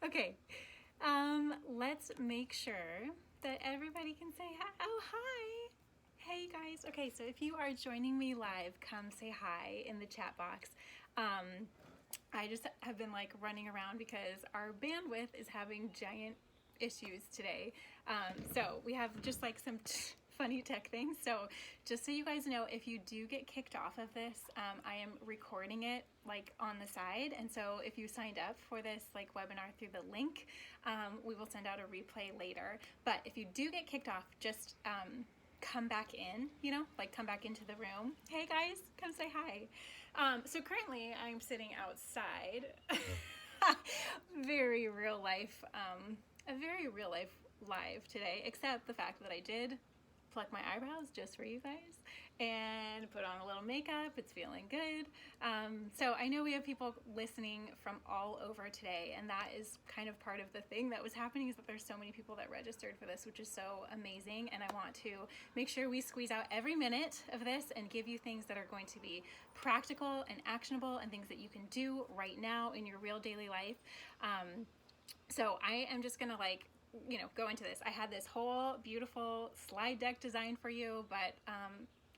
Okay, let's make sure that everybody can say hi. Oh, hi. Hey guys. Okay, so if you are joining me live, come say hi in the chat box. I just have been like running around because our bandwidth is having giant issues today. So we have just like some funny tech things. So just so you guys know, if you do get kicked off of this, I am recording it like on the side. And so if you signed up for this like webinar through the link, we will send out a replay later. But if you do get kicked off, just come back in, like come back into the room. Hey guys, come say hi. So currently I'm sitting outside. Very real life, a very real life live today, except the fact that I did pluck my eyebrows just for you guys and put on a little makeup. It's feeling good. So I know we have people listening from all over today, and that is kind of part of the thing that was happening, is that there's so many people that registered for this, which is so amazing. And I want to make sure we squeeze out every minute of this and give you things that are going to be practical and actionable and things that you can do right now in your real daily life. So I am just gonna go into this. I had this whole beautiful slide deck design for you, but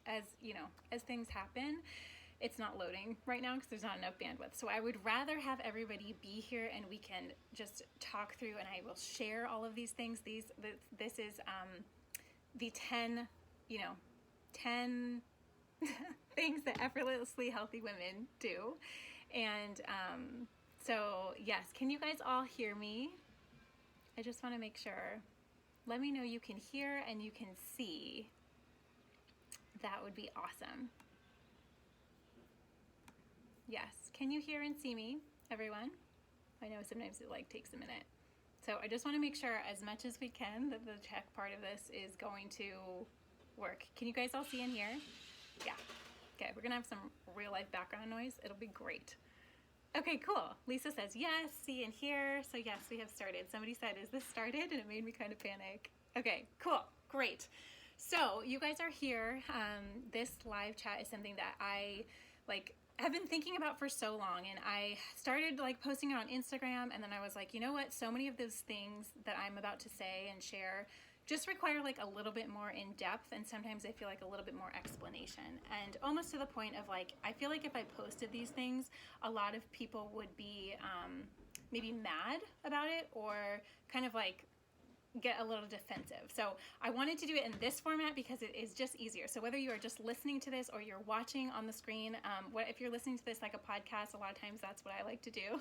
as things happen, it's not loading right now because there's not enough bandwidth. So I would rather have everybody be here and we can just talk through, and I will share all of these things. This is the 10 things that effortlessly healthy women do. And so yes, can you guys all hear me? I just want to make sure. Let me know you can hear and you can see. That would be awesome. Yes, can you hear and see me, everyone? I know sometimes it takes a minute. So I just want to make sure as much as we can that the tech part of this is going to work. Can you guys all see and hear? Yeah. Okay, we're gonna have some real life background noise. It'll be great. Okay, cool. Lisa says yes, see and hear. So yes, we have started. Somebody said, is this started? And it made me kind of panic. Okay, cool, great. So you guys are here. This live chat is something that I have been thinking about for so long, and I started posting it on Instagram, and then I was like, you know what? So many of those things that I'm about to say and share just require a little bit more in depth, and sometimes I feel a little bit more explanation, and almost to the point of I feel like if I posted these things, a lot of people would be maybe mad about it, or kind of get a little defensive. So I wanted to do it in this format because it is just easier. So whether you are just listening to this or you're watching on the screen, if you're listening to this like a podcast, a lot of times that's what I like to do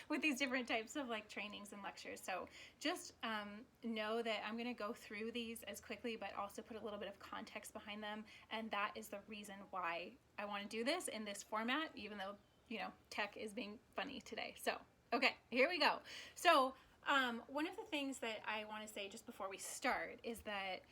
with these different types of trainings and lectures. So just know that I'm going to go through these as quickly, but also put a little bit of context behind them. And that is the reason why I want to do this in this format, even though, tech is being funny today. So, okay, here we go. So, one of the things that I want to say just before we start is that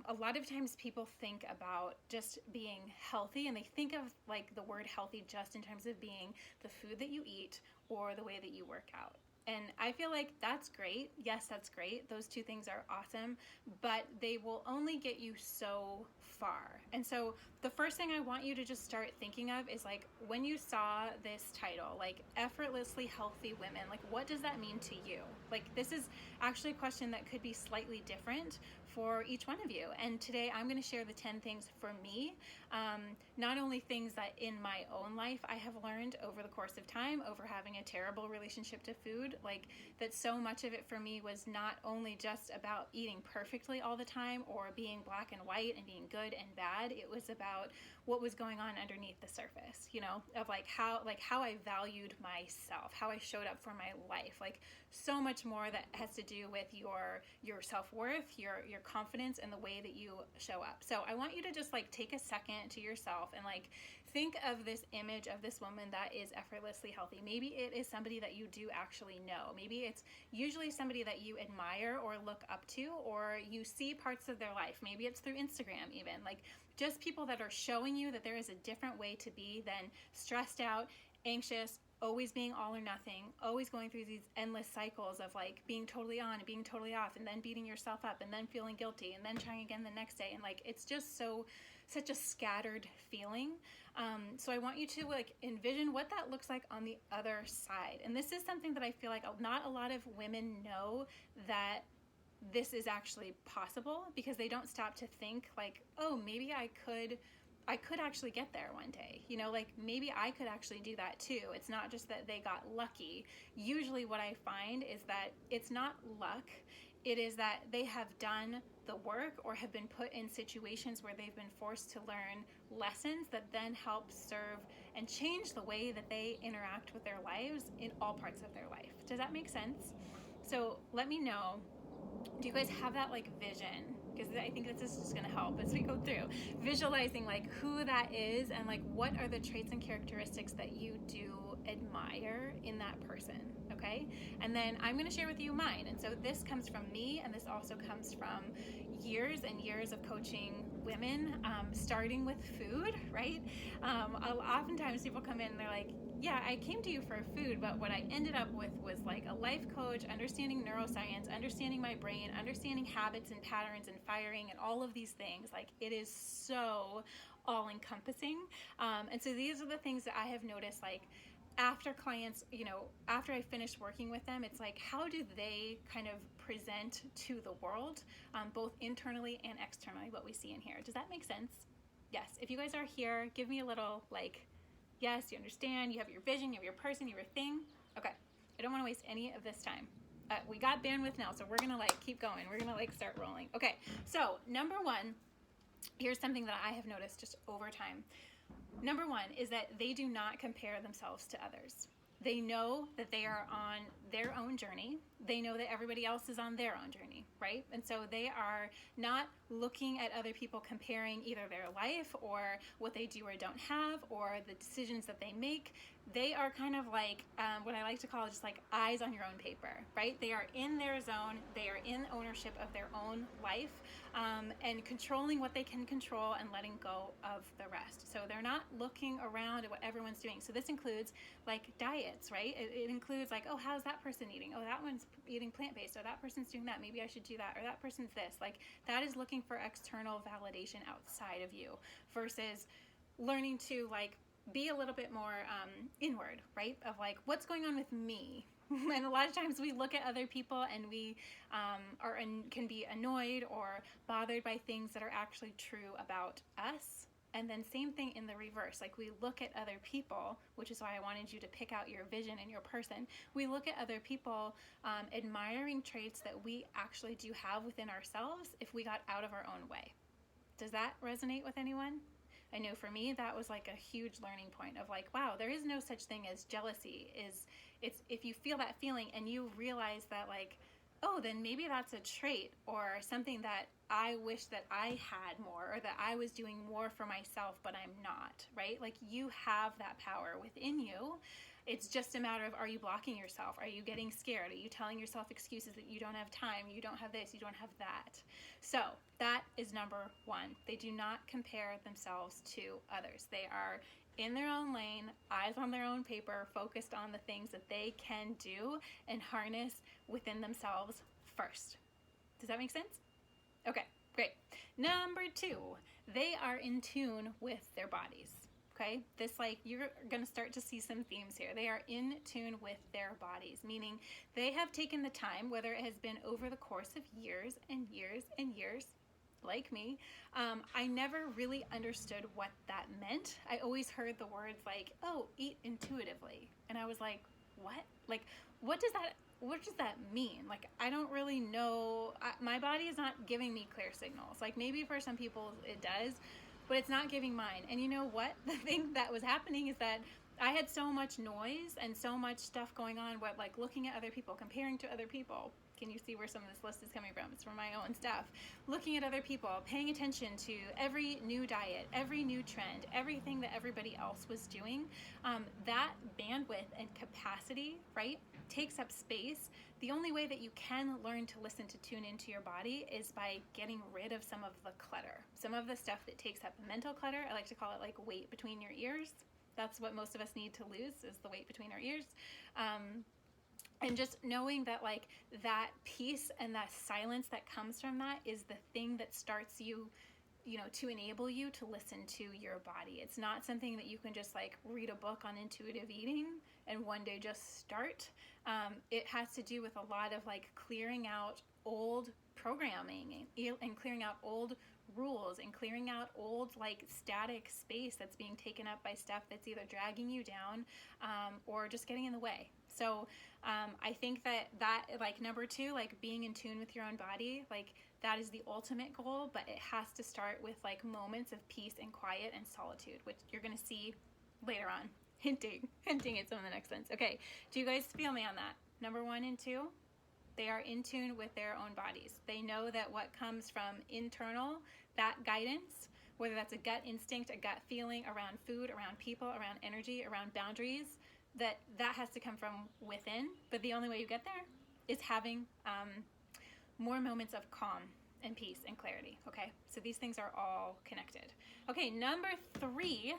a lot of times people think about just being healthy, and they think of the word healthy just in terms of being the food that you eat or the way that you work out. And I feel like that's great. Yes, that's great. Those two things are awesome, but they will only get you so far. And so the first thing I want you to just start thinking of is when you saw this title, effortlessly healthy women, what does that mean to you? This is actually a question that could be slightly different for each one of you. And today I'm going to share the 10 things for me, not only things that in my own life I have learned over the course of time, over having a terrible relationship to food, that so much of it for me was not only just about eating perfectly all the time or being black and white and being good and bad. It was about what was going on underneath the surface, of how I valued myself, how I showed up for my life, so much more that has to do with your self-worth, your confidence, and the way that you show up. So I want you to just take a second to yourself and think of this image of this woman that is effortlessly healthy. Maybe it is somebody that you do actually know. Maybe it's usually somebody that you admire or look up to, or you see parts of their life. Maybe it's through Instagram even, just people that are showing you that there is a different way to be than stressed out, anxious, always being all or nothing, always going through these endless cycles of being totally on and being totally off, and then beating yourself up, and then feeling guilty, and then trying again the next day. And it's just so such a scattered feeling. So I want you to like envision what that looks like on the other side. And this is something that I feel like not a lot of women know, that this is actually possible, because they don't stop to think like, oh, maybe I could actually get there one day. You know, like maybe I could actually do that too. It's not just that they got lucky. Usually what I find is that it's not luck. It is that they have done the work or have been put in situations where they've been forced to learn lessons that then help serve and change the way that they interact with their lives in all parts of their life. Does that make sense? So let me know, do you guys have that like vision? Because I think this is just going to help as we go through visualizing like who that is, and like what are the traits and characteristics that you do admire in that person. Okay, and then I'm going to share with you mine. And so this comes from me, and this also comes from years and years of coaching women, starting with food, right? Oftentimes people come in and they're like, yeah, I came to you for food, but what I ended up with was like a life coach, understanding neuroscience, understanding my brain, understanding habits and patterns and firing and all of these things. Like it is so all encompassing. And so these are the things that I have noticed, like after clients, you know, after I finish working with them, it's like, how do they kind of present to the world, both internally and externally, what we see in here? Does that make sense? Yes. If you guys are here, give me a little like, yes, you understand, you have your vision, you have your person, you have your thing. Okay. I don't want to waste any of this time. We got bandwidth now, so we're going to like keep going. We're going to like start rolling. Okay. So number one, here's something that I have noticed just over time. Number one is that they do not compare themselves to others. They know that they are on their own journey. They know that everybody else is on their own journey, right? And so they are not looking at other people, comparing either their life or what they do or don't have or the decisions that they make. They are kind of like what I like to call just like eyes on your own paper, right? They are in their zone. They are in ownership of their own life, and controlling what they can control and letting go of the rest. So they're not looking around at what everyone's doing. So this includes like diets, right? It includes like, oh, how's that person eating? Oh, that one's eating plant-based. Or that person's doing that. Maybe I should do that. Or that person's this. Like that is looking for external validation outside of you versus learning to like be a little bit more inward, right? Of like, what's going on with me? And a lot of times we look at other people and we can be annoyed or bothered by things that are actually true about us. And then same thing in the reverse. Like we look at other people, which is why I wanted you to pick out your vision and your person. We look at other people admiring traits that we actually do have within ourselves if we got out of our own way. Does that resonate with anyone? I know for me, that was like a huge learning point of like, wow, there is no such thing as jealousy. It's if you feel that feeling and you realize that like, oh, then maybe that's a trait or something that I wish that I had more or that I was doing more for myself, but I'm not, right? Like you have that power within you. It's just a matter of, are you blocking yourself? Are you getting scared? Are you telling yourself excuses that you don't have time, you don't have this, you don't have that? So that is number one. They do not compare themselves to others. They are in their own lane, eyes on their own paper, focused on the things that they can do and harness within themselves first. Does that make sense? Okay, great. Number two, they are in tune with their bodies. Okay, this like you're going to start to see some themes here. They are in tune with their bodies, meaning they have taken the time, whether it has been over the course of years and years and years, like me. I never really understood what that meant. I always heard the words like, oh, eat intuitively. And I was like, what? Like, what does that mean? Like, I don't really know. My body is not giving me clear signals. Like maybe for some people it does, but it's not giving mine. And you know what? The thing that was happening is that I had so much noise and so much stuff going on, what like looking at other people, comparing to other people. Can you see where some of this list is coming from? It's from my own stuff. Looking at other people, paying attention to every new diet, every new trend, everything that everybody else was doing. That bandwidth and capacity, right, takes up space. The only way that you can learn to listen, to tune into your body is by getting rid of some of the clutter. Some of the stuff that takes up mental clutter. I like to call it like weight between your ears. That's what most of us need to lose, is the weight between our ears. And just knowing that like that peace and that silence that comes from that is the thing that starts you to enable you to listen to your body. It's not something that you can just like read a book on intuitive eating and one day just start. It has to do with a lot of like clearing out old programming and clearing out old rules and clearing out old like static space that's being taken up by stuff that's either dragging you down or just getting in the way. So I think that like number 2, like being in tune with your own body, like that is the ultimate goal, but it has to start with like moments of peace and quiet and solitude, which you're going to see later on. Hinting at some of the next ones. Okay, do you guys feel me on that? Number 1 and 2, they are in tune with their own bodies. They know that what comes from internal, that guidance, whether that's a gut instinct, a gut feeling around food, around people, around energy, around boundaries, that has to come from within. But the only way you get there is having more moments of calm and peace and clarity. Okay, so these things are all connected. Okay, number 3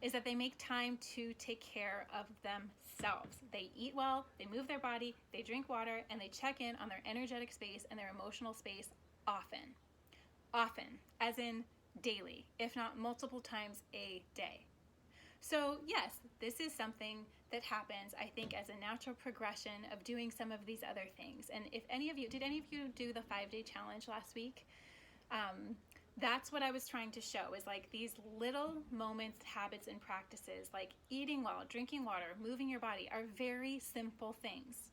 is that they make time to take care of themselves. They eat well, they move their body, they drink water, and they check in on their energetic space and their emotional space often. Often, as in daily, if not multiple times a day. So yes, this is something that happens, I think, as a natural progression of doing some of these other things. And if any of you, did any of you do the 5-day challenge last week? That's what I was trying to show, is like these little moments, habits, and practices, like eating well, drinking water, moving your body, are very simple things.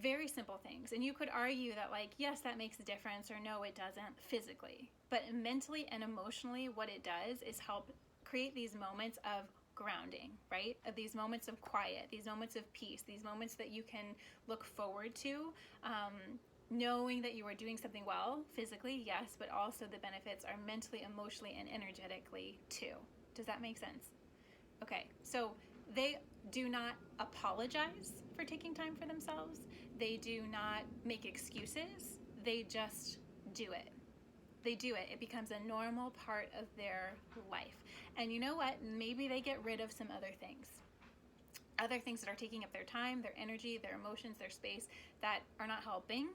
Very simple things. And you could argue that like, yes, that makes a difference, or no, it doesn't physically. But mentally and emotionally, what it does is help create these moments of grounding, right? Of these moments of quiet, these moments of peace, these moments that you can look forward to, knowing that you are doing something well physically, yes, but also the benefits are mentally, emotionally, and energetically too. Does that make sense? Okay, so they do not apologize for taking time for themselves. They do not make excuses. They just do it. They do it. It becomes a normal part of their life. And you know what? Maybe they get rid of some other things. Other things that are taking up their time, their energy, their emotions, their space, that are not helping.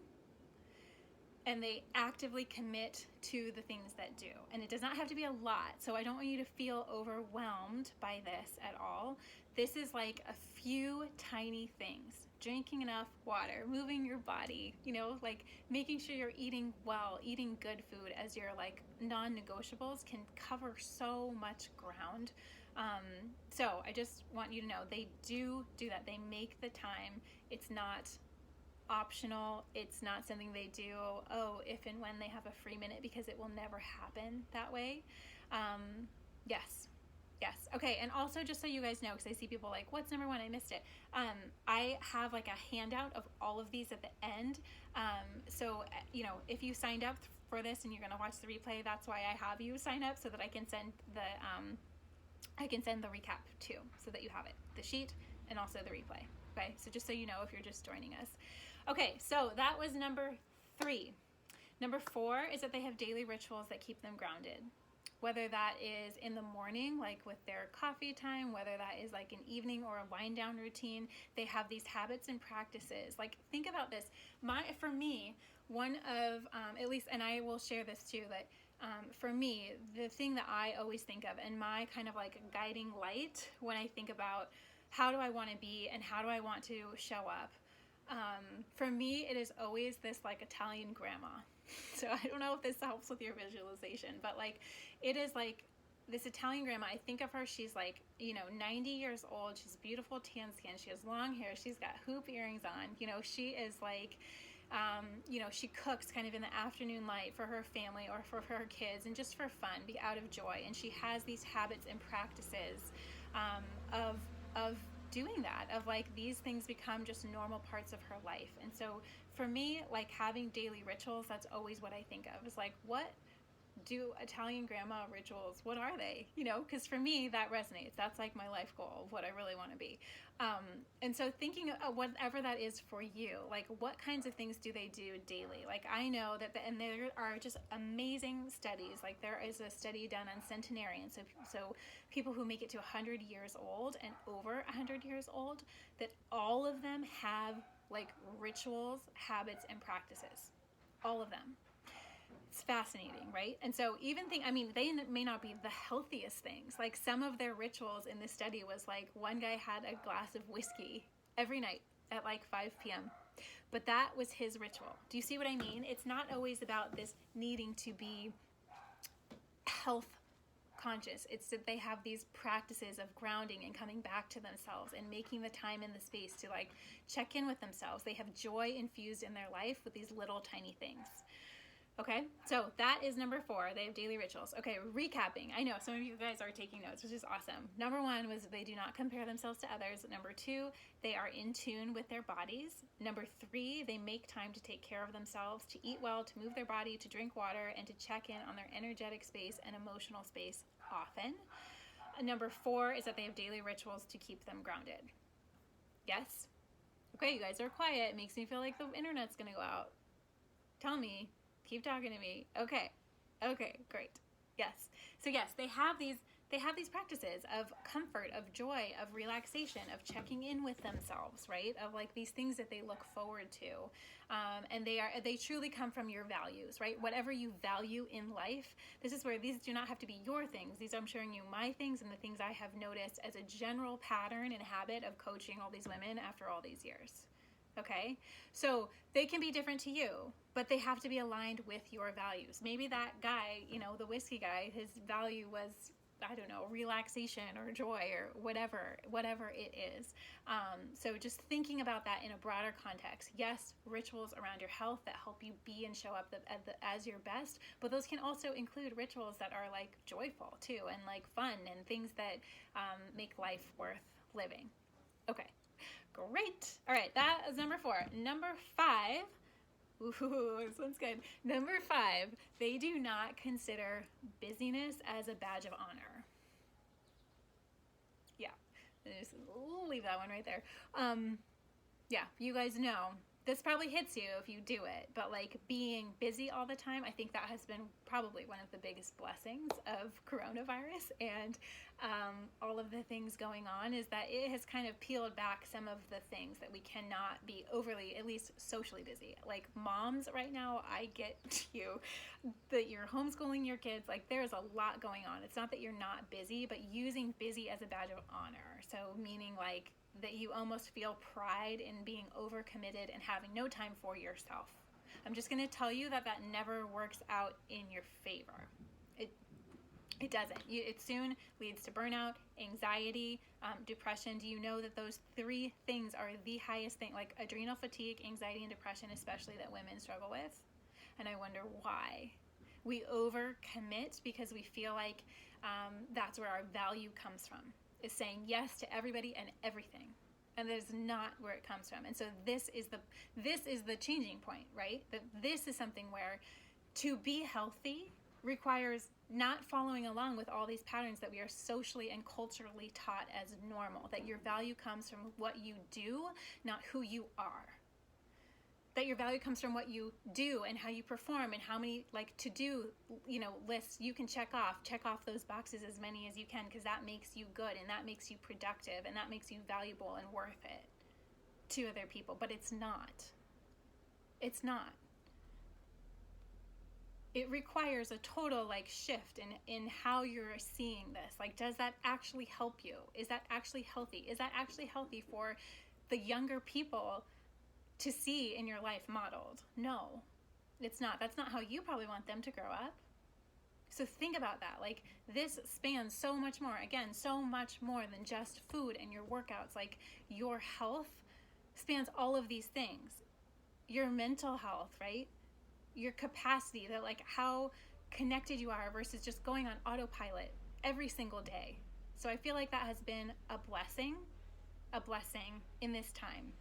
And they actively commit to the things that do. And it does not have to be a lot. So I don't want you to feel overwhelmed by this at all. This is like a few tiny things. Drinking enough water, moving your body, like making sure you're eating well, eating good food as your like non-negotiables can cover so much ground. So I just want you to know they do that. They make the time. It's not optional. It's not something they do, if and when they have a free minute, because it will never happen that way. Yes. Okay, and also just so you guys know, because I see people like, what's number 1? I missed it. I have like a handout of all of these at the end. So, if you signed up for this and you're going to watch the replay, that's why I have you sign up, so that I can send the recap too, so that you have it, the sheet and also the replay. Okay, so just so you know if you're just joining us. Okay, so that was number 3. Number 4 is that they have daily rituals that keep them grounded. Whether that is in the morning, like with their coffee time, whether that is like an evening or a wind down routine, they have these habits and practices. Like, think about this. For me, one of, at least, and I will share this too, that for me, the thing that I always think of, and my kind of like guiding light when I think about how do I want to be and how do I want to show up, for me, it is always this like Italian grandma. So I don't know if this helps with your visualization, but like, it is like this Italian grandma. I think of her, she's like, 90 years old. She's beautiful tan skin. She has long hair. She's got hoop earrings on. She is like, she cooks kind of in the afternoon light for her family or for her kids and just for fun, be out of joy. And she has these habits and practices, of doing that, of like these things become just normal parts of her life. And so for me, like having daily rituals, that's always what I think of. It's like, what do Italian grandma rituals, what are they? Because for me, that resonates. That's like my life goal of what I really want to be. And so thinking of whatever that is for you, like what kinds of things do they do daily? Like I know that, and there are just amazing studies. Like there is a study done on centenarians, so people who make it to 100 years old and over 100 years old, that all of them have like rituals, habits, and practices. All of them. It's fascinating, right? And so even they may not be the healthiest things. Like some of their rituals in this study was like one guy had a glass of whiskey every night at like 5 p.m. But that was his ritual. Do you see what I mean? It's not always about this needing to be health conscious. It's that they have these practices of grounding and coming back to themselves and making the time and the space to like check in with themselves. They have joy infused in their life with these little tiny things. Okay, so that is number 4. They have daily rituals. Okay, recapping. I know some of you guys are taking notes, which is awesome. Number 1 was they do not compare themselves to others. Number 2, they are in tune with their bodies. Number 3, they make time to take care of themselves, to eat well, to move their body, to drink water, and to check in on their energetic space and emotional space often. Number 4 is that they have daily rituals to keep them grounded. Yes? Okay, you guys are quiet. It makes me feel like the internet's going to go out. Tell me. Keep talking to me. Okay, great. Yes. So yes, they have these practices of comfort, of joy, of relaxation, of checking in with themselves, right? Of like these things that they look forward to. And they truly come from your values, right? Whatever you value in life, this is where these do not have to be your things. These I'm showing you my things and the things I have noticed as a general pattern and habit of coaching all these women after all these years. Okay, so they can be different to you, but they have to be aligned with your values. Maybe that guy, the whiskey guy, his value was, I don't know, relaxation or joy or whatever it is. So just thinking about that in a broader context. Yes, rituals around your health that help you be and show up as your best, but those can also include rituals that are like joyful too and like fun and things that make life worth living. Okay. Great. All right, that is number 4. Number 5, ooh, this one's good. Number 5, they do not consider busyness as a badge of honor. Yeah, just leave that one right there. Yeah, you guys know. This probably hits you if you do it, but like being busy all the time, I think that has been probably one of the biggest blessings of coronavirus and all of the things going on is that it has kind of peeled back some of the things that we cannot be overly, at least socially busy. Like moms right now, I get you that you're homeschooling your kids, like there's a lot going on. It's not that you're not busy, but using busy as a badge of honor. So meaning like that you almost feel pride in being overcommitted and having no time for yourself. I'm just going to tell you that never works out in your favor. It doesn't. It soon leads to burnout, anxiety, depression. Do you know that those 3 things are the highest thing, like adrenal fatigue, anxiety, and depression, especially that women struggle with? And I wonder why. We overcommit because we feel like that's where our value comes from. Is saying yes to everybody and everything, and that is not where it comes from. And so this is the changing point, right? That this is something where to be healthy requires not following along with all these patterns that we are socially and culturally taught as normal. That your value comes from what you do, not who you are. That your value comes from what you do and how you perform and how many like to do, lists you can check off those boxes as many as you can, because that makes you good and that makes you productive and that makes you valuable and worth it to other people. But it's not. It requires a total like shift in how you're seeing this. Like, does that actually help you? Is that actually healthy? Is that actually healthy for the younger people to see in your life modeled? No, it's not. That's not how you probably want them to grow up. So think about that. Like, this spans so much more. Again, so much more than just food and your workouts. Like, your health spans all of these things. Your mental health, right? Your capacity, that like how connected you are versus just going on autopilot every single day. So I feel like that has been a blessing in this time.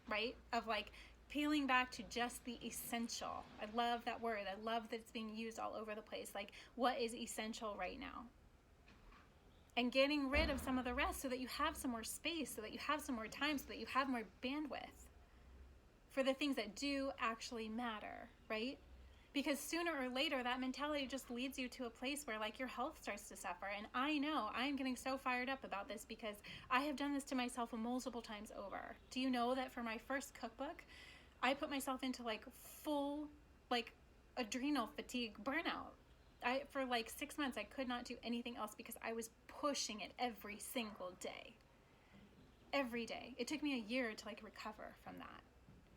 Right? Of like peeling back to just the essential. I love that word. I love that it's being used all over the place. Like, what is essential right now? And getting rid of some of the rest so that you have some more space, so that you have some more time, so that you have more bandwidth for the things that do actually matter, right? Because sooner or later, that mentality just leads you to a place where like your health starts to suffer. And I know I'm getting so fired up about this because I have done this to myself multiple times over. Do you know that for my first cookbook, I put myself into like full, like adrenal fatigue, burnout. For like 6 months, I could not do anything else because I was pushing it every single day. Every day. It took me a year to like recover from that.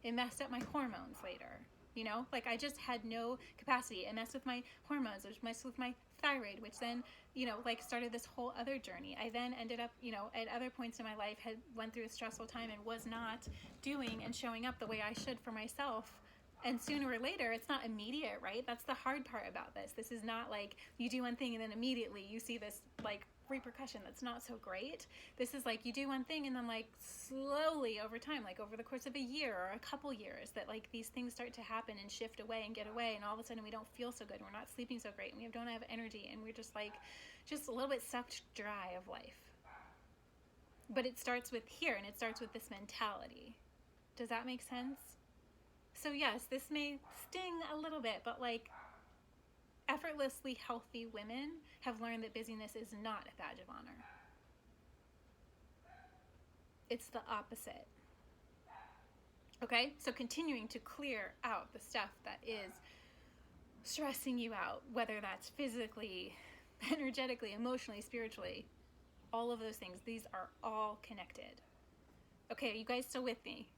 It messed up my hormones later. You know, like I just had no capacity. It messed with my hormones, which messed with my thyroid, which then, you know, like started this whole other journey. I then ended up, you know, at other points in my life had went through a stressful time and was not doing and showing up the way I should for myself. And sooner or later, it's not immediate, right? That's the hard part about this. This is not like you do one thing and then immediately you see this like repercussion that's not so great. This is like you do one thing and then like slowly over time, like over the course of a year or a couple years, that like these things start to happen and shift away and get away, and all of a sudden we don't feel so good, and we're not sleeping so great, and we don't have energy, and we're just like just a little bit sucked dry of life. But it starts with here, and it starts with this mentality. Does that make sense? So yes, this may sting a little bit, but like effortlessly healthy women have learned that busyness is not a badge of honor. It's the opposite. Okay, so continuing to clear out the stuff that is stressing you out, whether that's physically, energetically, emotionally, spiritually, all of those things, these are all connected. Okay, are you guys still with me?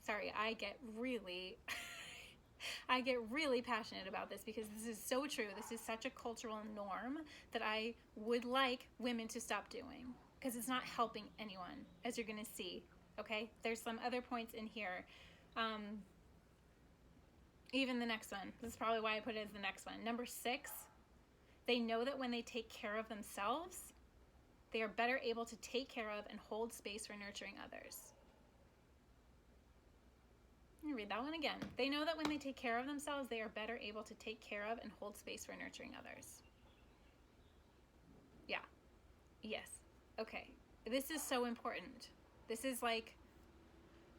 Sorry, I get really passionate about this because this is so true. This is such a cultural norm that I would like women to stop doing because it's not helping anyone, as you're going to see. Okay, there's some other points in here. Even the next one. This is probably why I put it as the next one. Number 6, they know that when they take care of themselves, they are better able to take care of and hold space for nurturing others. Let me read that one again. They know that when they take care of themselves, they are better able to take care of and hold space for nurturing others. Yeah. Yes. Okay. This is so important. This is like,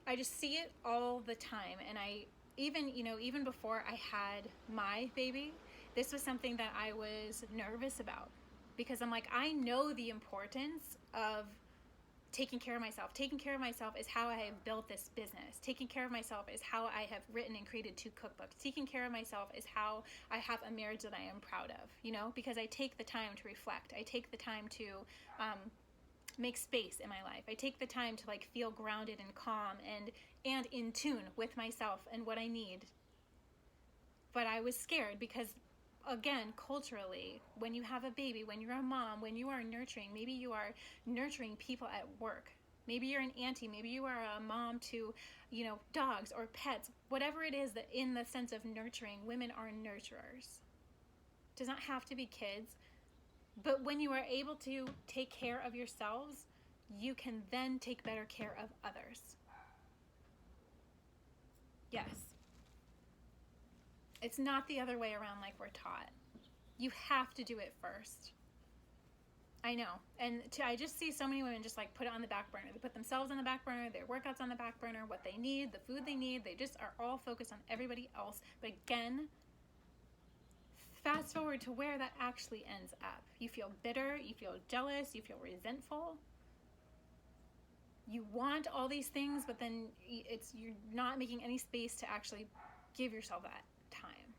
I just see it all the time. And I, even before I had my baby, this was something that I was nervous about because I'm like, I know the importance of taking care of myself. Taking care of myself is how I have built this business. Taking care of myself is how I have written and created 2 cookbooks. Taking care of myself is how I have a marriage that I am proud of, because I take the time to reflect. I take the time to make space in my life. I take the time to like feel grounded and calm and in tune with myself and what I need. But I was scared because, again, culturally, when you have a baby, when you're a mom, when you are nurturing, maybe you are nurturing people at work. Maybe you're an auntie, maybe you are a mom to, dogs or pets, whatever it is that in the sense of nurturing, women are nurturers. It does not have to be kids, but when you are able to take care of yourselves, you can then take better care of others. Yes. It's not the other way around like we're taught. You have to do it first. I know. And I just see so many women just like put it on the back burner. They put themselves on the back burner, their workouts on the back burner, what they need, the food they need. They just are all focused on everybody else. But again, fast forward to where that actually ends up. You feel bitter, you feel jealous, you feel resentful. You want all these things, but then you're not making any space to actually give yourself that time.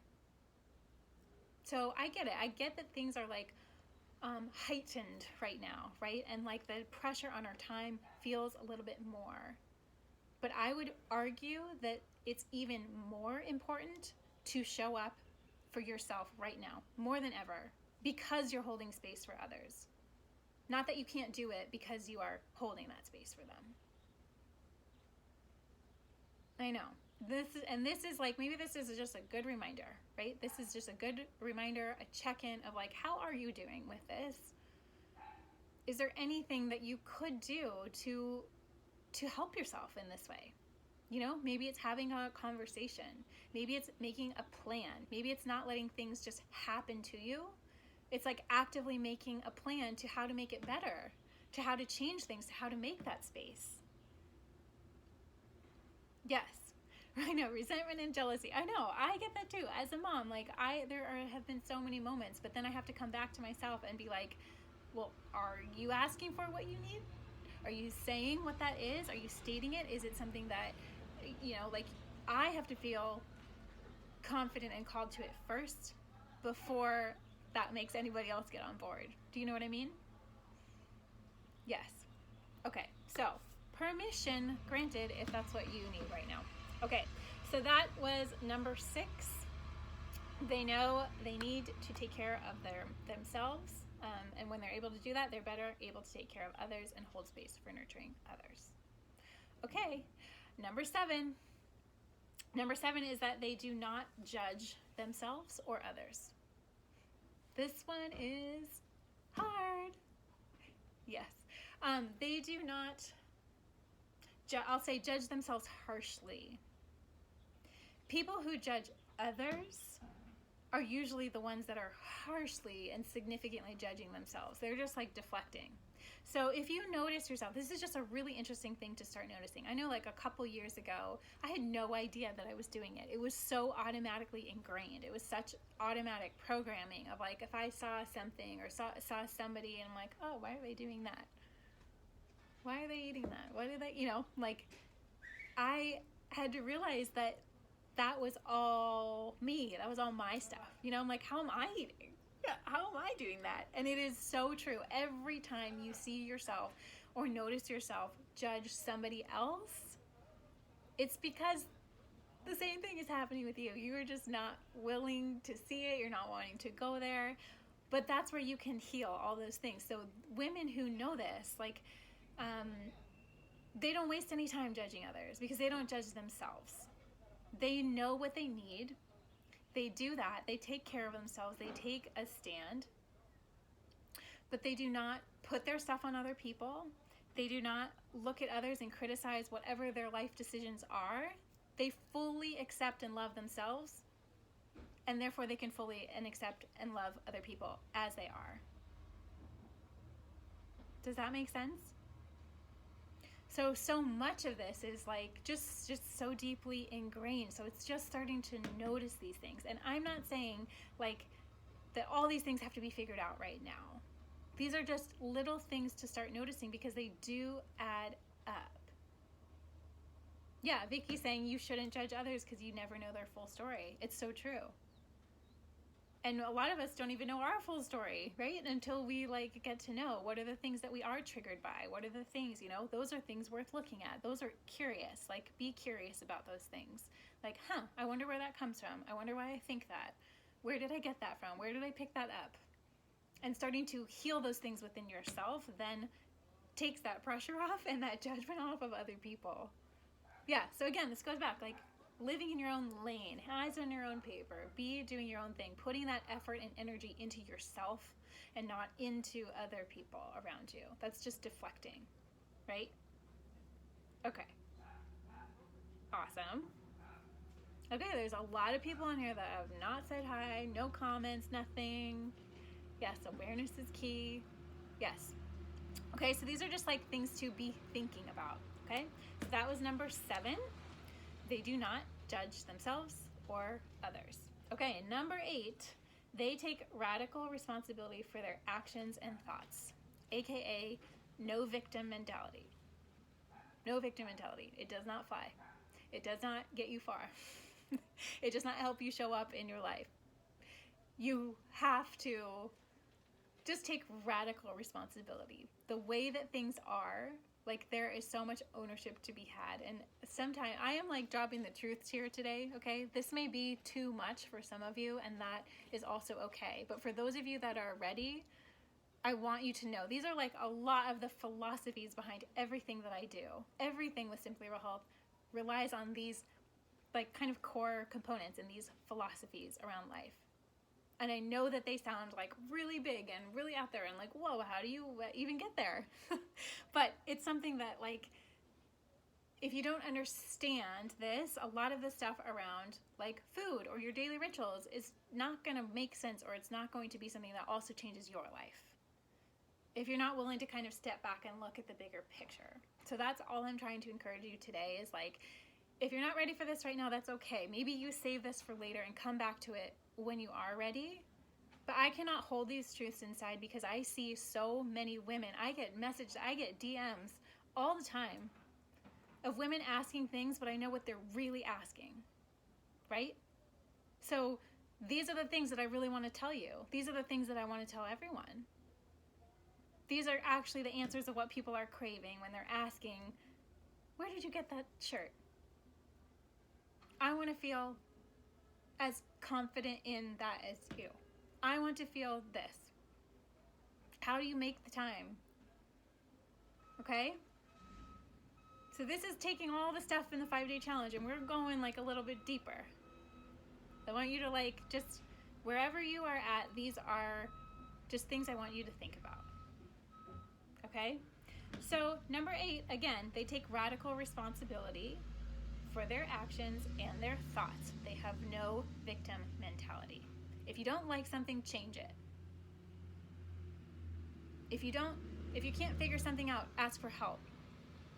So I get it. I get that things are like heightened right now, right? And like the pressure on our time feels a little bit more. But I would argue that it's even more important to show up for yourself right now, more than ever, because you're holding space for others. Not that you can't do it because you are holding that space for them. I know. This is like, maybe this is just a good reminder, right? This is just a good reminder, a check-in of like, how are you doing with this? Is there anything that you could do to help yourself in this way? Maybe it's having a conversation. Maybe it's making a plan. Maybe it's not letting things just happen to you. It's like actively making a plan to how to make it better, to how to change things, to how to make that space. Yes. I know, resentment and jealousy. I know, I get that too. As a mom, have been so many moments, but then I have to come back to myself and be like, well, are you asking for what you need? Are you saying what that is? Are you stating it? Is it something that, I have to feel confident and called to it first before that makes anybody else get on board. Do you know what I mean? Yes. Okay, so permission granted if that's what you need right now. Okay, so that was number 6. They know they need to take care of themselves, and when they're able to do that, they're better able to take care of others and hold space for nurturing others. Okay, number 7. Number 7 is that they do not judge themselves or others. This one is hard. Yes. They do not, I'll say, judge themselves harshly. People who judge others are usually the ones that are harshly and significantly judging themselves. They're just like deflecting. So if you notice yourself, this is just a really interesting thing to start noticing. I know like a couple years ago, I had no idea that I was doing it. It was so automatically ingrained. It was such automatic programming of like, if I saw something or saw somebody and I'm like, oh, why are they doing that? Why are they eating that? Why do they, like I had to realize that was all me. That was all my stuff. I'm like, how am I eating? How am I doing that? And it is so true. Every time you see yourself or notice yourself judge somebody else, it's because the same thing is happening with you. You are just not willing to see it. You're not wanting to go there. But that's where you can heal all those things. So women who know this, like, they don't waste any time judging others because they don't judge themselves. They know what they need. They do that. They take care of themselves. They take a stand. But they do not put their stuff on other people. They do not look at others and criticize whatever their life decisions are. They fully accept and love themselves. And therefore they can fully and accept and love other people as they are. Does that make sense? So much of this is like just so deeply ingrained. So it's just starting to notice these things. And I'm not saying like that all these things have to be figured out right now. These are just little things to start noticing because they do add up. Yeah, Vicky's saying you shouldn't judge others because you never know their full story. It's so true. And a lot of us don't even know our full story, right? Until we like get to know what are the things that we are triggered by. What are the things, those are things worth looking at. Those are curious, like be curious about those things. Like, I wonder where that comes from. I wonder why I think that. Where did I get that from? Where did I pick that up? And starting to heal those things within yourself then takes that pressure off and that judgment off of other people. Yeah, so again, this goes back, like, living in your own lane, eyes on your own paper, be doing your own thing, putting that effort and energy into yourself and not into other people around you. That's just deflecting, right? Okay. Awesome. Okay, there's a lot of people in here that have not said hi, no comments, nothing. Yes, awareness is key. Yes. Okay, so these are just like things to be thinking about, okay? So that was number 7. They do not judge themselves or others. Okay, number 8, they take radical responsibility for their actions and thoughts, aka no victim mentality. No victim mentality. It does not fly. It does not get you far. It does not help you show up in your life. You have to just take radical responsibility. The way that things are, like there is so much ownership to be had. And sometimes I am like dropping the truths here today, okay? This may be too much for some of you, and that is also okay. But for those of you that are ready, I want you to know these are like a lot of the philosophies behind everything that I do. Everything with Simply Real Health relies on these like kind of core components and these philosophies around life. And I know that they sound like really big and really out there and like, whoa, how do you even get there? But it's something that like, if you don't understand this, a lot of the stuff around like food or your daily rituals is not going to make sense, or it's not going to be something that also changes your life if you're not willing to kind of step back and look at the bigger picture. So that's all I'm trying to encourage you today is like, if you're not ready for this right now, that's okay. Maybe you save this for later and come back to it when you are ready. But I cannot hold these truths inside because I see so many women. I get messages, I get DMs all the time of women asking things, but I know what they're really asking, right? So these are the things that I really want to tell you. These are the things that I want to tell everyone. These are actually the answers of what people are craving when they're asking, where did you get that shirt? I want to feel as confident in that as you. I want to feel this. How do you make the time? Okay? So this is taking all the stuff in the 5-day challenge and we're going like a little bit deeper. I want you to like just wherever you are at, these are just things I want you to think about. Okay? So number 8, again, they take radical responsibility for their actions and their thoughts. They have no victim mentality. If you don't like something, change it. If you can't figure something out, ask for help.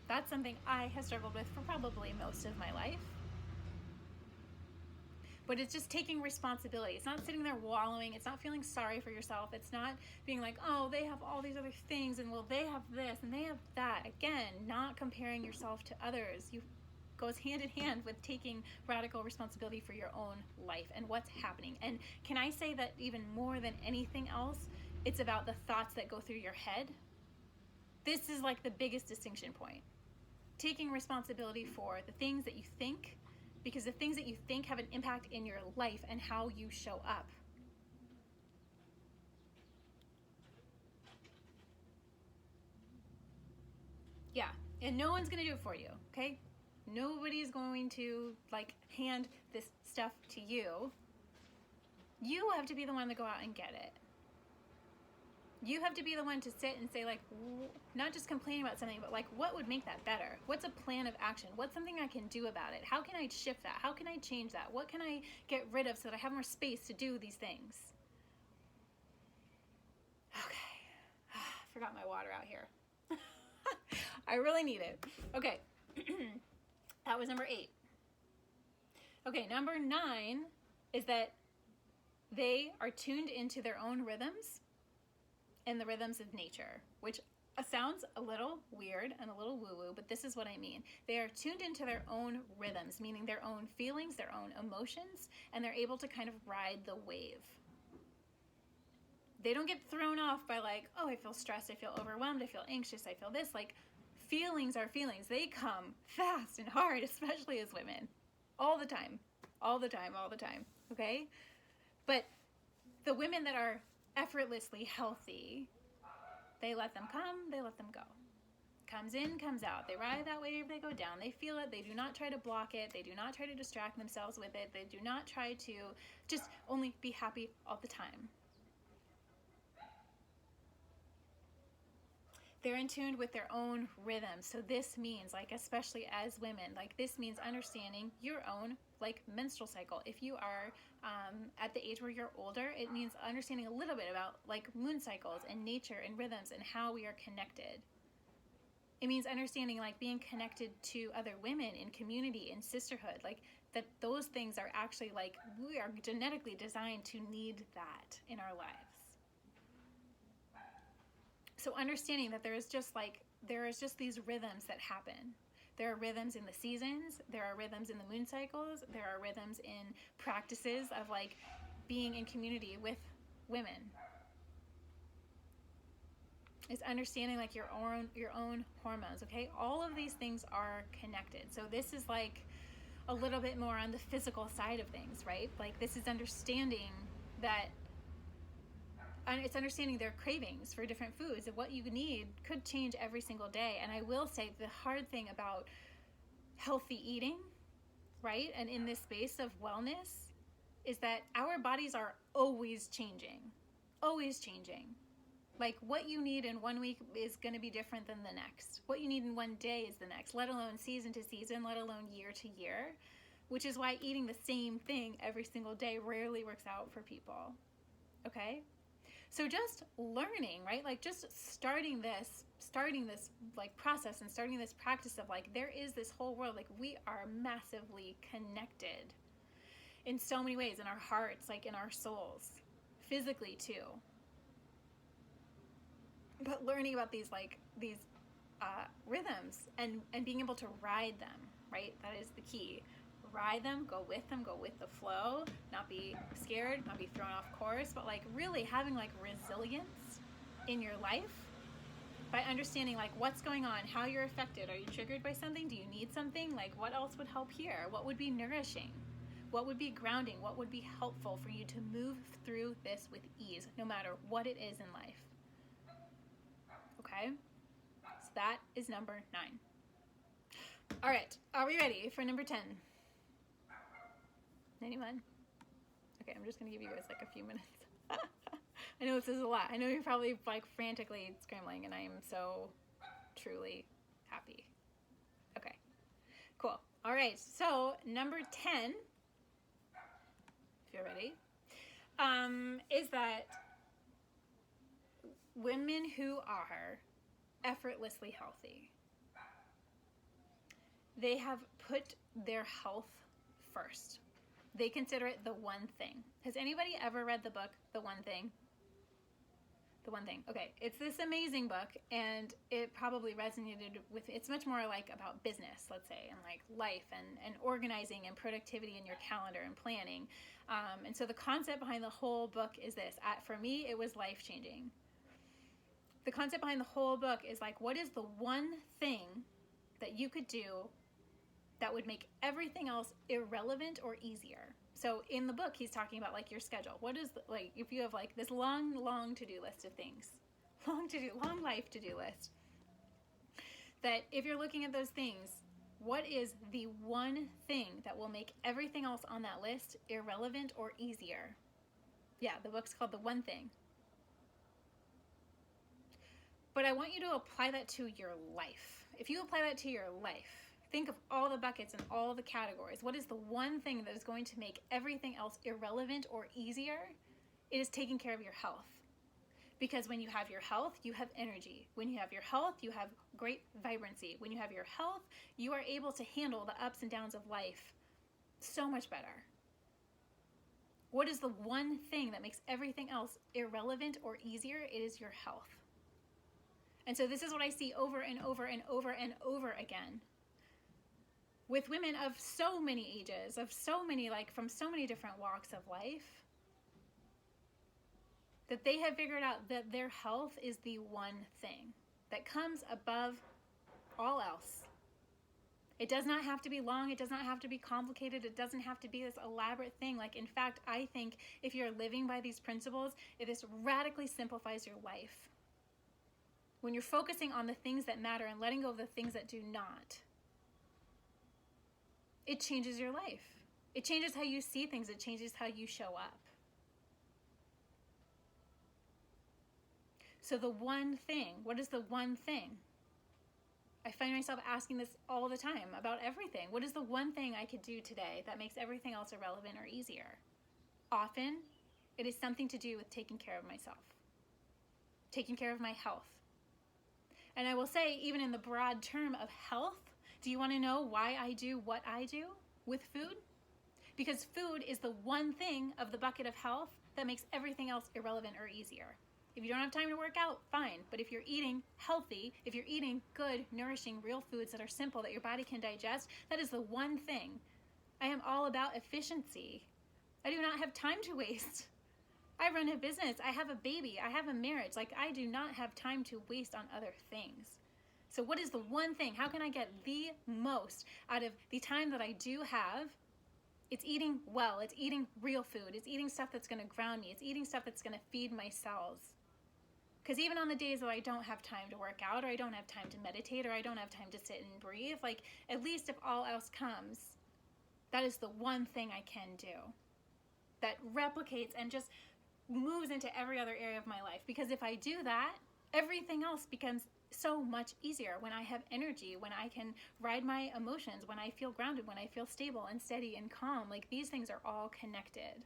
That's something I have struggled with for probably most of my life. But it's just taking responsibility. It's not sitting there wallowing. It's not feeling sorry for yourself. It's not being like, oh, they have all these other things and well, they have this and they have that. Again, not comparing yourself to others. Goes hand in hand with taking radical responsibility for your own life and what's happening. And can I say that even more than anything else, it's about the thoughts that go through your head. This is like the biggest distinction point. Taking responsibility for the things that you think, because the things that you think have an impact in your life and how you show up. Yeah, and no one's going to do it for you, okay? Nobody's going to like hand this stuff to you. You have to be the one to go out and get it. You have to be the one to sit and say like, not just complain about something, but like, what would make that better? What's a plan of action? What's something I can do about it? How can I shift that? How can I change that? What can I get rid of so that I have more space to do these things? Okay. Forgot my water out here. I really need it. Okay. That was number 8. Okay, number 9 is that they are tuned into their own rhythms and the rhythms of nature, which sounds a little weird and a little woo-woo, but this is what I mean. They are tuned into their own rhythms, meaning their own feelings, their own emotions, and they're able to kind of ride the wave. They don't get thrown off by like, oh, I feel stressed, I feel overwhelmed, I feel anxious, I feel this. Like, feelings are feelings. They come fast and hard, especially as women. All the time. All the time, all the time. Okay? But the women that are effortlessly healthy, they let them come, they let them go. Comes in, comes out. They ride that wave, they go down. They feel it. They do not try to block it. They do not try to distract themselves with it. They do not try to just only be happy all the time. They're in tune with their own rhythm. So this means, like, especially as women, like, this means understanding your own, like, menstrual cycle. If you are at the age where you're older, it means understanding a little bit about, like, moon cycles and nature and rhythms and how we are connected. It means understanding, like, being connected to other women in community, in sisterhood, like, that those things are actually, like, we are genetically designed to need that in our lives. So understanding that there is just these rhythms that happen. There are rhythms in the seasons, there are rhythms in the moon cycles, there are rhythms in practices of like being in community with women. It's understanding like your own hormones, okay? All of these things are connected. So this is like a little bit more on the physical side of things, right? Like this is understanding that it's understanding their cravings for different foods and what you need could change every single day. And I will say the hard thing about healthy eating, right? And in this space of wellness is that our bodies are always changing. Always changing. Like what you need in 1 week is going to be different than the next. What you need in 1 day is the next, let alone season to season, let alone year to year, which is why eating the same thing every single day rarely works out for people. Okay? So just learning, right? Like just starting this like process and starting this practice of like, there is this whole world, like we are massively connected in so many ways, in our hearts, like in our souls, physically too. But learning about these rhythms and being able to ride them, right? That is the key. ride them, go with the flow, not be scared, not be thrown off course, but like really having like resilience in your life by understanding like what's going on, how you're affected. Are you triggered by something? Do you need something? Like what else would help here? What would be nourishing? What would be grounding? What would be helpful for you to move through this with ease, no matter what it is in life? Okay? So that is number 9. All right, are we ready for number 10? Anyone? Okay, I'm just gonna give you guys like a few minutes. I know this is a lot. I know you're probably like frantically scrambling, and I am so truly happy. Okay, cool. All right, so number 10, if you're ready, is that women who are effortlessly healthy, they have put their health first. They consider it the one thing. Has anybody ever read the book, The One Thing? The One Thing. Okay, it's this amazing book, and it probably resonated with, it's much more like about business, let's say, and like life and organizing and productivity in your calendar and planning. And so the concept behind the whole book is this. For me, it was life-changing. The concept behind the whole book is like, what is the one thing that you could do that would make everything else irrelevant or easier? So in the book, he's talking about like your schedule. What is like, if you have like this long to-do list of things, long life to-do list, that if you're looking at those things, what is the one thing that will make everything else on that list irrelevant or easier? Yeah, the book's called The One Thing. But I want you to apply that to your life. If you apply that to your life, think of all the buckets and all the categories. What is the one thing that is going to make everything else irrelevant or easier? It is taking care of your health. Because when you have your health, you have energy. When you have your health, you have great vibrancy. When you have your health, you are able to handle the ups and downs of life so much better. What is the one thing that makes everything else irrelevant or easier? It is your health. And so this is what I see over and over and over and over again with women of so many ages, of so many, like from so many different walks of life, that they have figured out that their health is the one thing that comes above all else. It does not have to be long. It does not have to be complicated. It doesn't have to be this elaborate thing. Like, in fact, I think if you're living by these principles, this radically simplifies your life. When you're focusing on the things that matter and letting go of the things that do not, it changes your life. It changes how you see things. It changes how you show up. So the one thing, what is the one thing? I find myself asking this all the time about everything. What is the one thing I could do today that makes everything else irrelevant or easier? Often, it is something to do with taking care of myself, taking care of my health. And I will say, even in the broad term of health, do you want to know why I do what I do with food? Because food is the one thing of the bucket of health that makes everything else irrelevant or easier. If you don't have time to work out, fine. But if you're eating healthy, if you're eating good, nourishing, real foods that are simple, that your body can digest, that is the one thing. I am all about efficiency. I do not have time to waste. I run a business. I have a baby. I have a marriage. Like, I do not have time to waste on other things. So what is the one thing? How can I get the most out of the time that I do have? It's eating well. It's eating real food. It's eating stuff that's going to ground me. It's eating stuff that's going to feed my cells. Because even on the days that I don't have time to work out, or I don't have time to meditate, or I don't have time to sit and breathe, like, at least if all else comes, that is the one thing I can do that replicates and just moves into every other area of my life. Because if I do that, everything else becomes so much easier. When I have energy, when I can ride my emotions, when I feel grounded, when I feel stable and steady and calm, like, these things are all connected.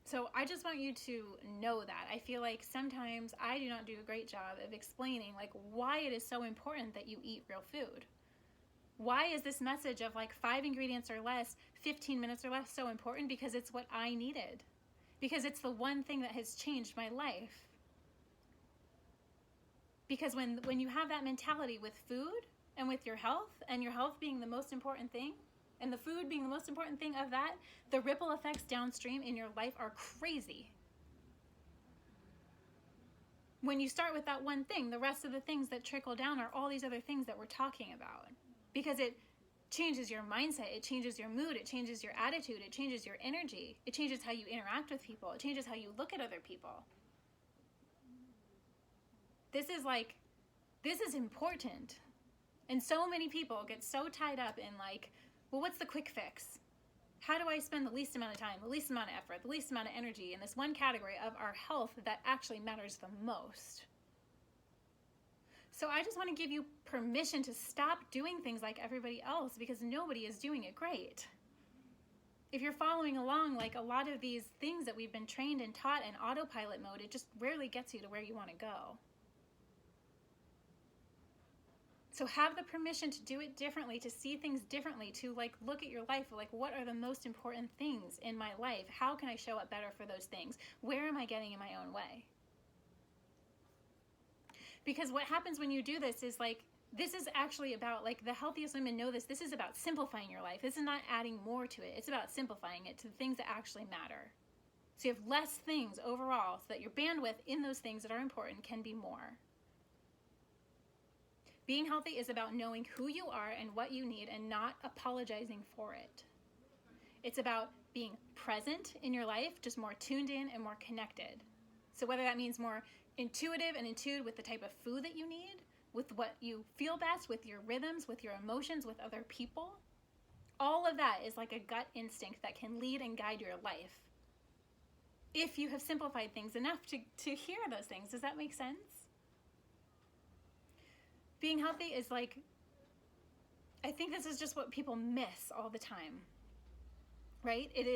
So I just want you to know that. I feel like sometimes I do not do a great job of explaining like why it is so important that you eat real food. Why is this message of like 5 ingredients or less, 15 minutes or less so important? Because it's what I needed. Because it's the one thing that has changed my life. Because when you have that mentality with food, and with your health, and your health being the most important thing, and the food being the most important thing of that, the ripple effects downstream in your life are crazy. When you start with that one thing, the rest of the things that trickle down are all these other things that we're talking about. Because it changes your mindset, it changes your mood, it changes your attitude, it changes your energy, it changes how you interact with people, it changes how you look at other people. This is important. And so many people get so tied up in like, well, what's the quick fix? How do I spend the least amount of time, the least amount of effort, the least amount of energy in this one category of our health that actually matters the most? So I just want to give you permission to stop doing things like everybody else, because nobody is doing it great. If you're following along like a lot of these things that we've been trained and taught in autopilot mode, it just rarely gets you to where you want to go. So have the permission to do it differently, to see things differently, to like look at your life, like what are the most important things in my life? How can I show up better for those things? Where am I getting in my own way? Because what happens when you do this is like, this is actually about, like the healthiest women know this is about simplifying your life. This is not adding more to it. It's about simplifying it to the things that actually matter. So you have less things overall so that your bandwidth in those things that are important can be more. Being healthy is about knowing who you are and what you need and not apologizing for it. It's about being present in your life, just more tuned in and more connected. So whether that means more intuitive and in tune with the type of food that you need, with what you feel best, with your rhythms, with your emotions, with other people, all of that is like a gut instinct that can lead and guide your life. If you have simplified things enough to hear those things. Does that make sense? Being healthy is like, I think this is just what people miss all the time, right? It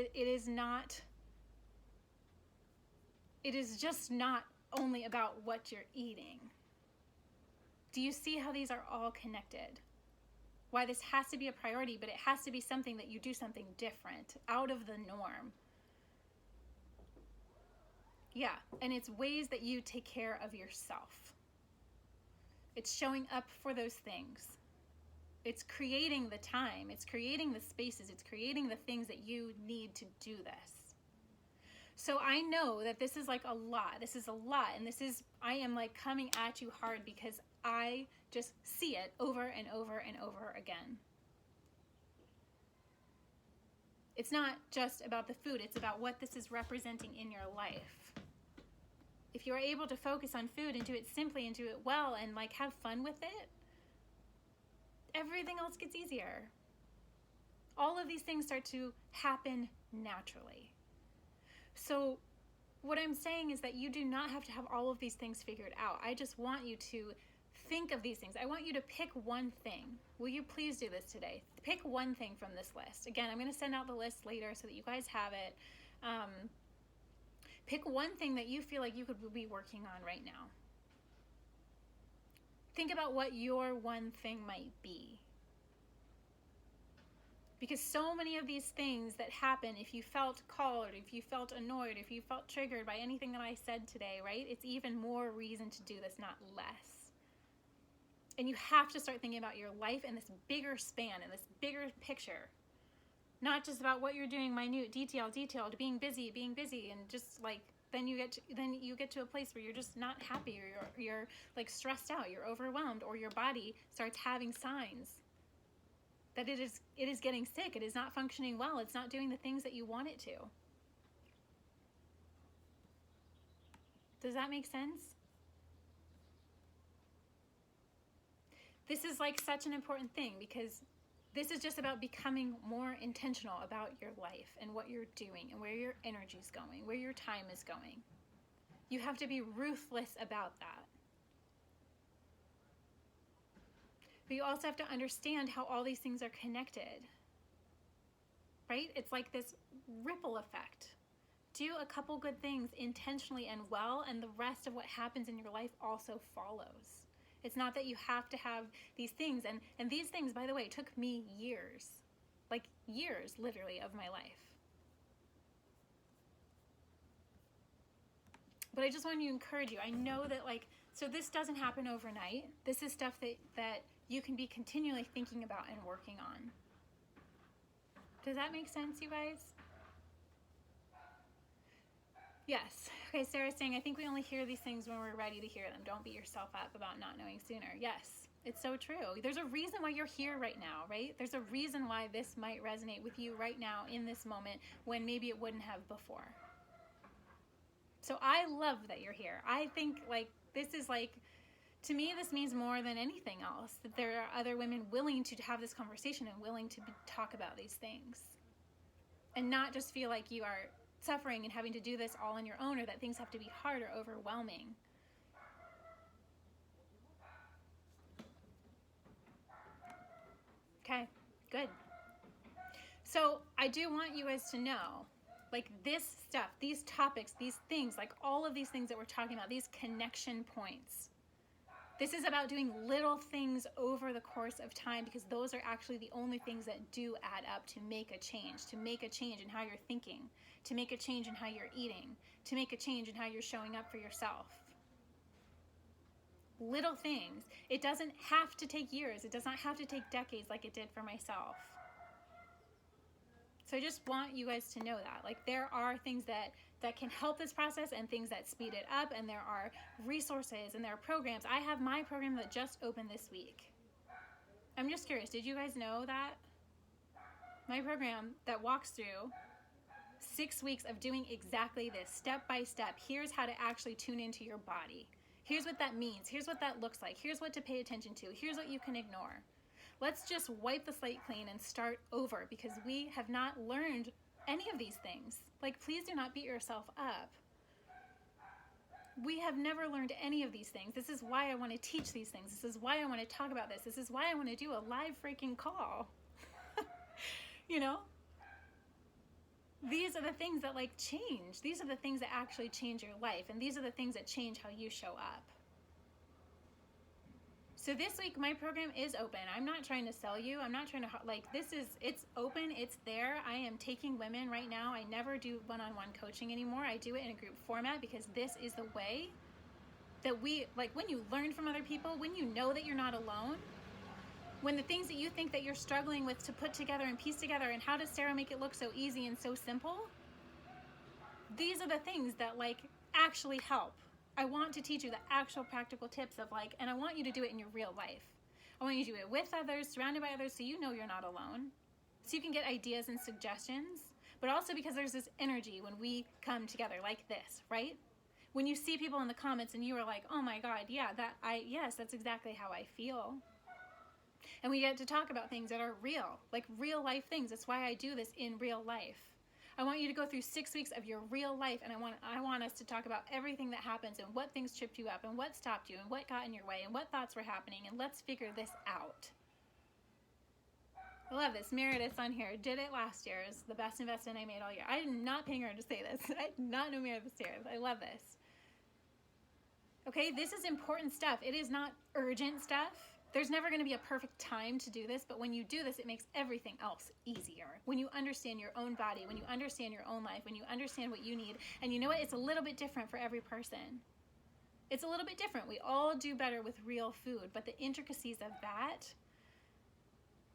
is just not only about what you're eating. Do you see how these are all connected? Why this has to be a priority, but it has to be something that you do something different, out of the norm. Yeah, and it's ways that you take care of yourself. It's showing up for those things. It's creating the time. It's creating the spaces. It's creating the things that you need to do this. So I know that this is like a lot. This is a lot. And I am like coming at you hard because I just see it over and over and over again. It's not just about the food. It's about what this is representing in your life. If you're able to focus on food and do it simply and do it well and like have fun with it, everything else gets easier. All of these things start to happen naturally. So what I'm saying is that you do not have to have all of these things figured out. I just want you to think of these things. I want you to pick one thing. Will you please do this today? Pick one thing from this list. Again, I'm going to send out the list later so that you guys have it. Pick one thing that you feel like you could be working on right now. Think about what your one thing might be. Because so many of these things that happen, if you felt called, if you felt annoyed, if you felt triggered by anything that I said today, right? It's even more reason to do this, not less. And you have to start thinking about your life in this bigger span, in this bigger picture. Not just about what you're doing, minute, detailed, being busy, and just like then you get to a place where you're just not happy, or you're like stressed out, you're overwhelmed, or your body starts having signs that it is getting sick, it is not functioning well, it's not doing the things that you want it to. Does that make sense? This is like such an important thing because this is just about becoming more intentional about your life and what you're doing and where your energy is going, where your time is going. You have to be ruthless about that. But you also have to understand how all these things are connected, right? It's like this ripple effect. Do a couple good things intentionally and well, and the rest of what happens in your life also follows. It's not that you have to have these things. And these things, by the way, took me years, like years, literally, of my life. But I just want to encourage you. I know that so this doesn't happen overnight. This is stuff that you can be continually thinking about and working on. Does that make sense, you guys? Yes. Okay, Sarah's saying, I think we only hear these things when we're ready to hear them. Don't beat yourself up about not knowing sooner. Yes, it's so true. There's a reason why you're here right now, right? There's a reason why this might resonate with you right now in this moment when maybe it wouldn't have before. So I love that you're here. I think this is to me, this means more than anything else, that there are other women willing to have this conversation and willing to talk about these things and not just feel like you are suffering and having to do this all on your own, or that things have to be hard or overwhelming. Okay, good. So I do want you guys to know, this stuff, these topics, these things, all of these things that we're talking about, these connection points. This is about doing little things over the course of time, because those are actually the only things that do add up to make a change in how you're thinking, to make a change in how you're eating, to make a change in how you're showing up for yourself. Little things. It doesn't have to take years. It does not have to take decades like it did for myself. So I just want you guys to know that. There are things that can help this process and things that speed it up, and there are resources and there are programs. I have my program that just opened this week. I'm just curious, did you guys know that? My program that walks through 6 weeks of doing exactly this, step by step. Here's how to actually tune into your body. Here's what that means. Here's what that looks like. Here's what to pay attention to. Here's what you can ignore. Let's just wipe the slate clean and start over, because we have not learned any of these things. Please do not beat yourself up. We have never learned any of these things. This is why I want to teach these things. This is why I want to talk about this. This is why I want to do a live freaking call. These are the things that change. These are the things that actually change your life. And these are the things that change how you show up. So this week, my program is open. I'm not trying to sell you. I'm not trying to, it's open. It's there. I am taking women right now. I never do one-on-one coaching anymore. I do it in a group format, because this is the way that when you learn from other people, when you know that you're not alone, when the things that you think that you're struggling with to put together and piece together, and how does Sarah make it look so easy and so simple? These are the things that actually help. I want to teach you the actual practical tips of and I want you to do it in your real life. I want you to do it with others, surrounded by others, so you know you're not alone. So you can get ideas and suggestions, but also because there's this energy when we come together like this, right? When you see people in the comments and you are like, oh my God, yeah, yes, that's exactly how I feel. And we get to talk about things that are real, real life things. That's why I do this in real life. I want you to go through 6 weeks of your real life, and I want us to talk about everything that happens and what things tripped you up and what stopped you and what got in your way and what thoughts were happening, and let's figure this out. I love this. Meredith's on here. Did it last year. It's the best investment I made all year. I did not pay her to say this. I did not know Meredith here. I love this. Okay, this is important stuff. It is not urgent stuff. There's never going to be a perfect time to do this, but when you do this, it makes everything else easier. When you understand your own body, when you understand your own life, when you understand what you need, and you know what? It's a little bit different for every person. It's a little bit different. We all do better with real food, but the intricacies of that,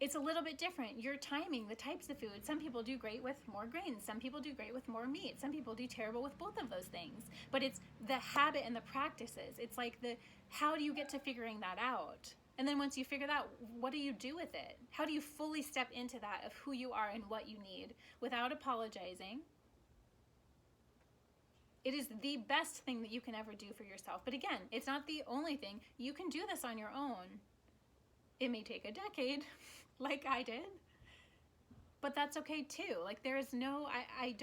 it's a little bit different. Your timing, the types of food. Some people do great with more grains. Some people do great with more meat. Some people do terrible with both of those things. But it's the habit and the practices. It's how do you get to figuring that out? And then once you figure that out, what do you do with it? How do you fully step into that of who you are and what you need without apologizing? It is the best thing that you can ever do for yourself. But again, it's not the only thing. You can do this on your own. It may take a decade, like I did, but that's okay too. There is no, I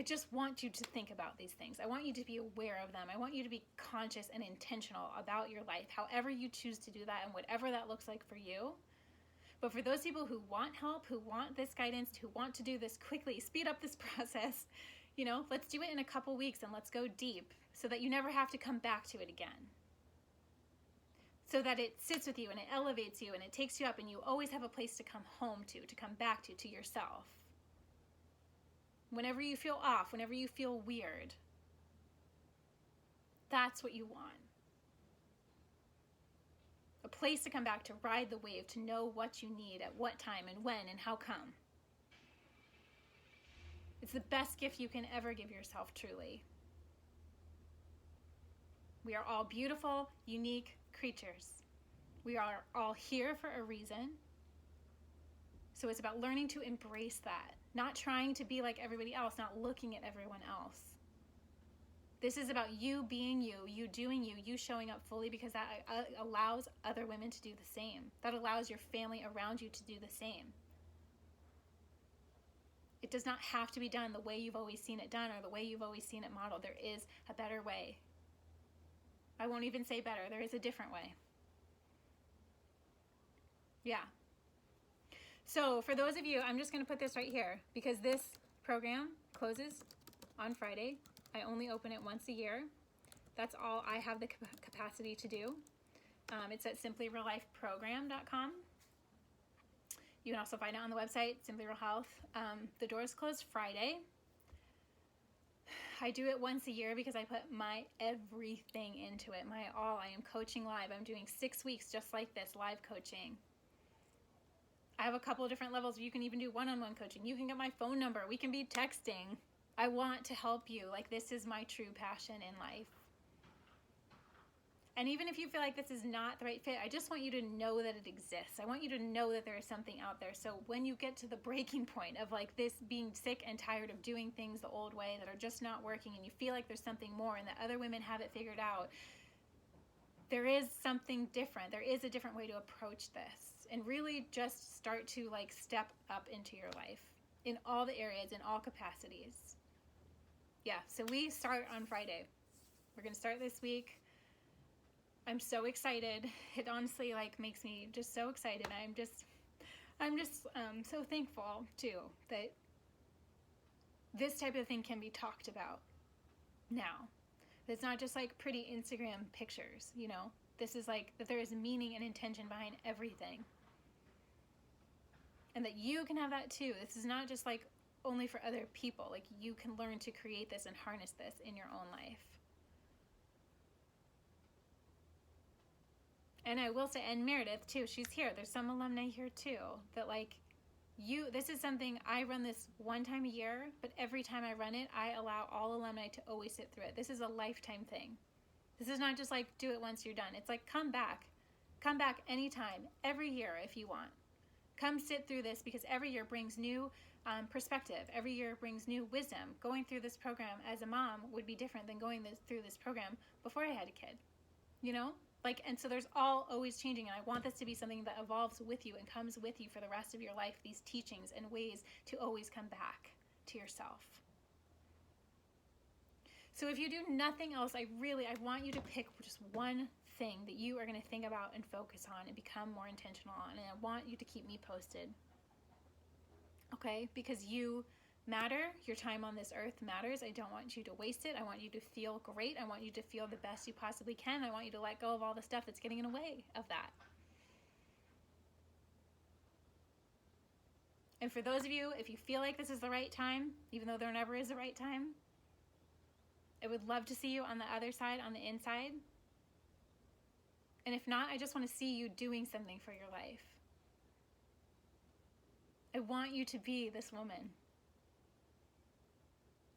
just want you to think about these things. I want you to be aware of them. I want you to be conscious and intentional about your life, however you choose to do that and whatever that looks like for you. But for those people who want help, who want this guidance, who want to do this quickly, speed up this process, let's do it in a couple weeks and let's go deep so that you never have to come back to it again. So that it sits with you and it elevates you and it takes you up and you always have a place to come home to come back to yourself. Whenever you feel off, whenever you feel weird, that's what you want. place to come back, to ride the wave, to know what you need at what time and when and how come. It's the best gift you can ever give yourself, truly. We are all beautiful, unique creatures. We are all here for a reason. So it's about learning to embrace that, not trying to be like everybody else, not looking at everyone else. This is about you being you, you doing you, you showing up fully, because that allows other women to do the same. That allows your family around you to do the same. It does not have to be done the way you've always seen it done or the way you've always seen it modeled. There is a better way. I won't even say better. There is a different way. Yeah. So for those of you, I'm just going to put this right here because this program closes on Friday. I only open it once a year. That's all I have the capacity to do. It's at simplyreallifeprogram.com. You can also find it on the website, Simply Real Health. The doors close Friday. I do it once a year because I put my everything into it, my all. I am coaching live. I'm doing 6 weeks just like this, live coaching. I have a couple of different levels. You can even do one-on-one coaching. You can get my phone number. We can be texting. I want to help you. Like, this is my true passion in life. And even if you feel like this is not the right fit, I just want you to know that it exists. I want you to know that there is something out there. So when you get to the breaking point of like this, being sick and tired of doing things the old way that are just not working, and you feel like there's something more and that other women have it figured out, there is something different. There is a different way to approach this, and really just start to like step up into your life in all the areas, in all capacities. Yeah, so we start on Friday. We're going to start this week. I'm so excited. It honestly like makes me just so excited. I'm just so thankful too that this type of thing can be talked about now. It's not just like pretty Instagram pictures, you know. This is like that there is meaning and intention behind everything. And that you can have that too. This is not just like only for other people. Like, you can learn to create this and harness this in your own life. And I will say, and Meredith too, she's here. There's some alumni here too that like this is something, I run this one time a year, but every time I run it, I allow all alumni to always sit through it. This is a lifetime thing. This is not just like do it once you're done. It's like come back anytime, every year if you want. Come sit through this, because every year brings new perspective. Every year brings new wisdom. Going through this program as a mom would be different than going through this program before I had a kid, you know? Like, and so there's always changing, and I want this to be something that evolves with you and comes with you for the rest of your life, these teachings and ways to always come back to yourself. So if you do nothing else, I want you to pick just one thing that you are going to think about and focus on and become more intentional on, and I want you to keep me posted. Okay? Because you matter. Your time on this earth matters. I don't want you to waste it. I want you to feel great. I want you to feel the best you possibly can. I want you to let go of all the stuff that's getting in the way of that. And for those of you, if you feel like this is the right time, even though there never is a right time, I would love to see you on the other side, on the inside. And if not, I just want to see you doing something for your life. I want you to be this woman.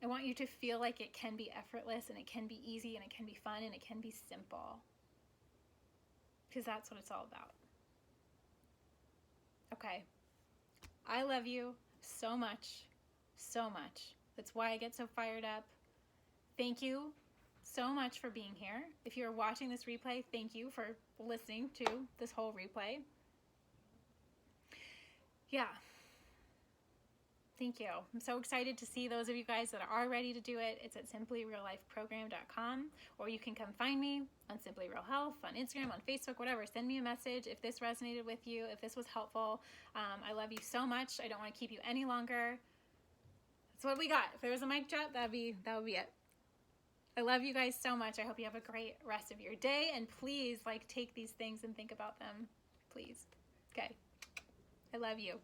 I want you to feel like it can be effortless, and it can be easy, and it can be fun, and it can be simple. Because that's what it's all about. Okay. I love you so much, so much. That's why I get so fired up. Thank you so much for being here. If you're watching this replay, thank you for listening to this whole replay. Yeah. Thank you. I'm so excited to see those of you guys that are ready to do it. It's at simplyreallifeprogram.com, or you can come find me on Simply Real Health, on Instagram, on Facebook, whatever. Send me a message if this resonated with you, if this was helpful. I love you so much. I don't want to keep you any longer. That's what we got. If there was a mic drop, that would be it. I love you guys so much. I hope you have a great rest of your day, and please take these things and think about them, please. Okay. I love you.